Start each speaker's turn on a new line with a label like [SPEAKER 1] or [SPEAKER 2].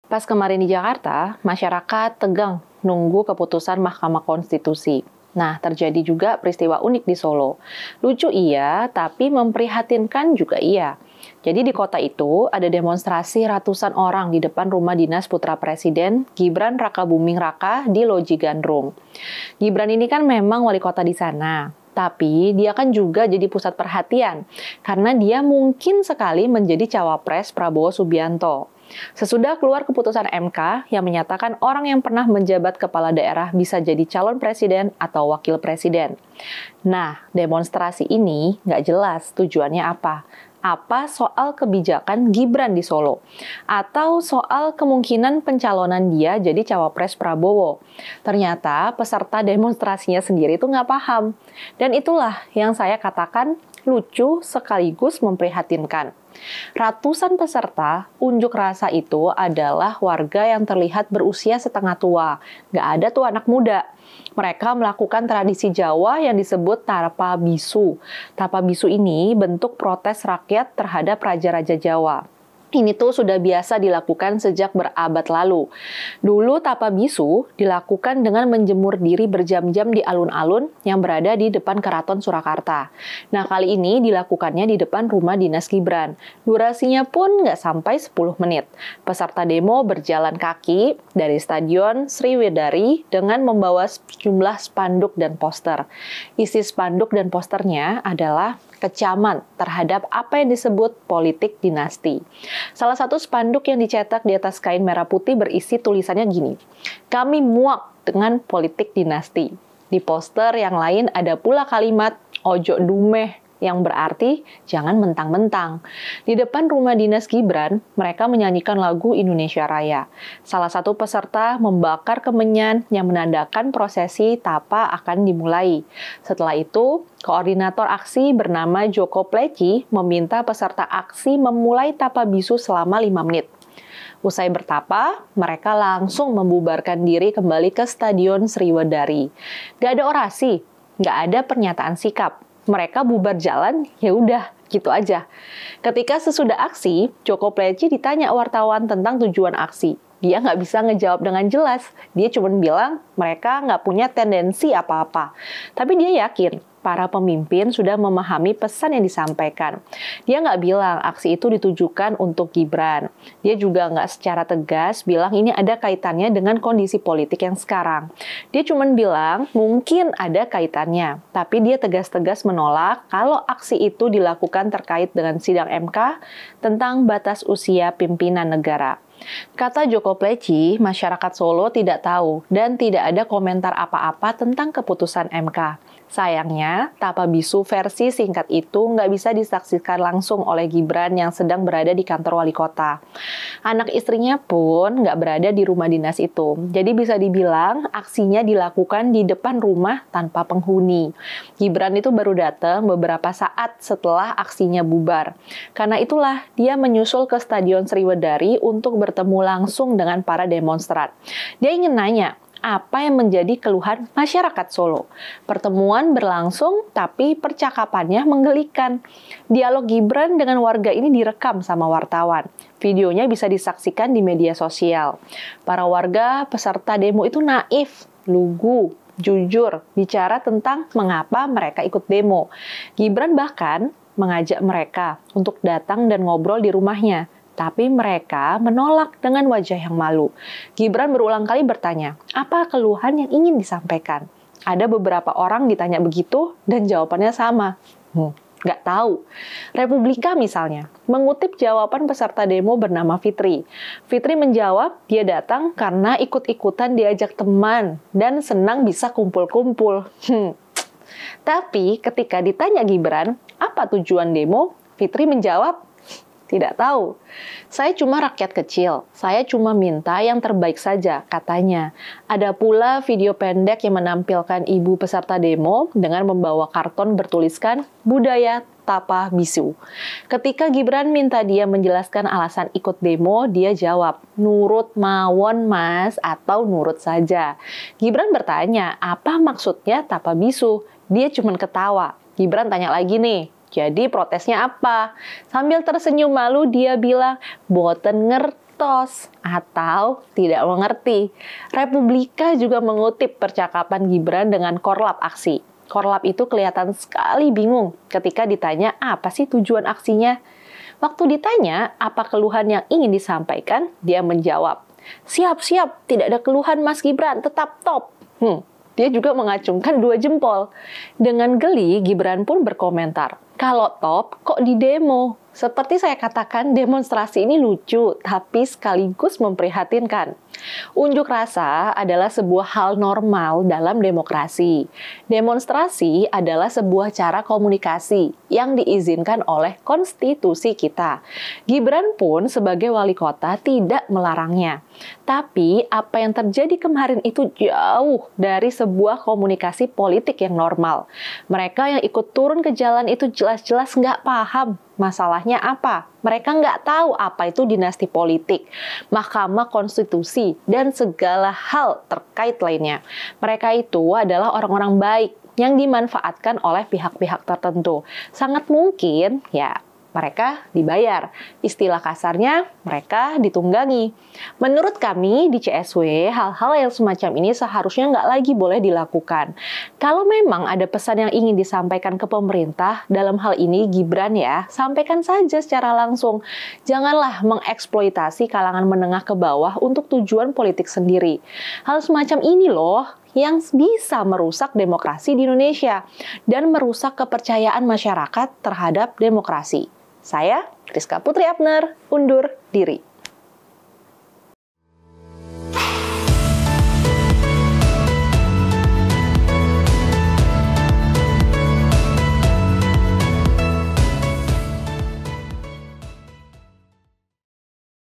[SPEAKER 1] Pas kemarin di Jakarta, masyarakat tegang nunggu keputusan Mahkamah Konstitusi. Nah, terjadi juga peristiwa unik di Solo. Lucu iya, tapi memprihatinkan juga iya. Jadi di kota itu ada demonstrasi ratusan orang di depan rumah dinas putra presiden Gibran Rakabuming Raka di Loji Gandrung. Gibran ini kan memang wali kota di sana. Tapi dia kan juga jadi pusat perhatian karena dia mungkin sekali menjadi cawapres Prabowo Subianto. Sesudah keluar keputusan MK yang menyatakan orang yang pernah menjabat kepala daerah bisa jadi calon presiden atau wakil presiden. Nah, demonstrasi ini nggak jelas tujuannya apa. Apa soal kebijakan Gibran di Solo? Atau soal kemungkinan pencalonan dia jadi cawapres Prabowo? Ternyata peserta demonstrasinya sendiri itu nggak paham. Dan itulah yang saya katakan lucu sekaligus memprihatinkan. Ratusan peserta unjuk rasa itu adalah warga yang terlihat berusia setengah tua. Nggak ada tuh anak muda. Mereka melakukan tradisi Jawa yang disebut Tapa Bisu. Tapa Bisu ini bentuk protes rakyat terhadap raja-raja Jawa. Ini tuh sudah biasa dilakukan sejak berabad lalu. Dulu Tapa Bisu dilakukan dengan menjemur diri berjam-jam di alun-alun yang berada di depan Keraton Surakarta. Nah, kali ini dilakukannya di depan rumah dinas Gibran. Durasinya pun nggak sampai 10 menit. Peserta demo berjalan kaki dari Stadion Sriwedari dengan membawa sejumlah spanduk dan poster. Isi spanduk dan posternya adalah kecaman terhadap apa yang disebut politik dinasti. Salah satu spanduk yang dicetak di atas kain merah putih berisi tulisannya gini, "Kami muak dengan politik dinasti." Di poster yang lain ada pula kalimat "Ojo dumeh", yang berarti jangan mentang-mentang. Di depan rumah dinas Gibran, mereka menyanyikan lagu Indonesia Raya. Salah satu peserta membakar kemenyan yang menandakan prosesi tapa akan dimulai. Setelah itu, koordinator aksi bernama Joko Pleci meminta peserta aksi memulai tapa bisu selama 5 menit. Usai bertapa, mereka langsung membubarkan diri kembali ke Stadion Sriwedari. Gak ada orasi, gak ada pernyataan sikap. Mereka bubar jalan, ya udah, gitu aja. Ketika sesudah aksi, Joko Pleci ditanya wartawan tentang tujuan aksi. Dia nggak bisa ngejawab dengan jelas. Dia cuma bilang mereka nggak punya tendensi apa-apa. Tapi dia yakin para pemimpin sudah memahami pesan yang disampaikan. Dia nggak bilang aksi itu ditujukan untuk Gibran. Dia juga nggak secara tegas bilang ini ada kaitannya dengan kondisi politik yang sekarang. Dia cuma bilang mungkin ada kaitannya. Tapi dia tegas-tegas menolak kalau aksi itu dilakukan terkait dengan sidang MK tentang batas usia pimpinan negara. Kata Joko Pleci, masyarakat Solo tidak tahu dan tidak ada komentar apa-apa tentang keputusan MK. Sayangnya, Tapa Bisu versi singkat itu nggak bisa disaksikan langsung oleh Gibran yang sedang berada di kantor wali kota. Anak istrinya pun nggak berada di rumah dinas itu. Jadi bisa dibilang aksinya dilakukan di depan rumah tanpa penghuni. Gibran itu baru datang beberapa saat setelah aksinya bubar. Karena itulah dia menyusul ke Stadion Sriwedari untuk bertemu langsung dengan para demonstran. Dia ingin nanya, apa yang menjadi keluhan masyarakat Solo? Pertemuan berlangsung, tapi percakapannya menggelikan. Dialog Gibran dengan warga ini direkam sama wartawan. Videonya bisa disaksikan di media sosial. Para warga peserta demo itu naif, lugu, jujur, bicara tentang mengapa mereka ikut demo. Gibran bahkan mengajak mereka untuk datang dan ngobrol di rumahnya. Tapi mereka menolak dengan wajah yang malu. Gibran berulang kali bertanya, apa keluhan yang ingin disampaikan? Ada beberapa orang ditanya begitu dan jawabannya sama. Nggak tahu. Republika misalnya, mengutip jawaban peserta demo bernama Fitri. Fitri menjawab dia datang karena ikut-ikutan diajak teman dan senang bisa kumpul-kumpul. Tapi ketika ditanya Gibran, apa tujuan demo? Fitri menjawab, tidak tahu. Saya cuma rakyat kecil. Saya cuma minta yang terbaik saja, katanya. Ada pula video pendek yang menampilkan ibu peserta demo dengan membawa karton bertuliskan budaya Tapa Bisu. Ketika Gibran minta dia menjelaskan alasan ikut demo, dia jawab, nurut mawon mas atau nurut saja. Gibran bertanya, apa maksudnya Tapa Bisu? Dia cuma ketawa. Gibran tanya lagi nih, jadi protesnya apa? Sambil tersenyum malu dia bilang, boten ngerti. Fastos atau tidak mengerti. Republika juga mengutip percakapan Gibran dengan Korlap Aksi. Korlap itu kelihatan sekali bingung ketika ditanya apa sih tujuan aksinya. Waktu ditanya apa keluhan yang ingin disampaikan, dia menjawab, "Siap-siap, tidak ada keluhan Mas Gibran, tetap top." Dia juga mengacungkan 2 jempol. Dengan geli, Gibran pun berkomentar, "Kalau top, kok di demo?" Seperti saya katakan, demonstrasi ini lucu, tapi sekaligus memprihatinkan. Unjuk rasa adalah sebuah hal normal dalam demokrasi. Demonstrasi adalah sebuah cara komunikasi yang diizinkan oleh konstitusi kita. Gibran pun sebagai wali kota tidak melarangnya. Tapi apa yang terjadi kemarin itu jauh dari sebuah komunikasi politik yang normal. Mereka yang ikut turun ke jalan itu jelas-jelas nggak paham masalahnya apa. Mereka nggak tahu apa itu dinasti politik, Mahkamah Konstitusi, dan segala hal terkait lainnya. Mereka itu adalah orang-orang baik yang dimanfaatkan oleh pihak-pihak tertentu. Sangat mungkin, ya, mereka dibayar. Istilah kasarnya, mereka ditunggangi. Menurut kami di CSW, hal-hal yang semacam ini seharusnya nggak lagi boleh dilakukan. Kalau memang ada pesan yang ingin disampaikan ke pemerintah, dalam hal ini Gibran ya, sampaikan saja secara langsung. Janganlah mengeksploitasi kalangan menengah ke bawah untuk tujuan politik sendiri. Hal semacam ini loh yang bisa merusak demokrasi di Indonesia dan merusak kepercayaan masyarakat terhadap demokrasi. Saya, Rizka Putri Abner, undur diri.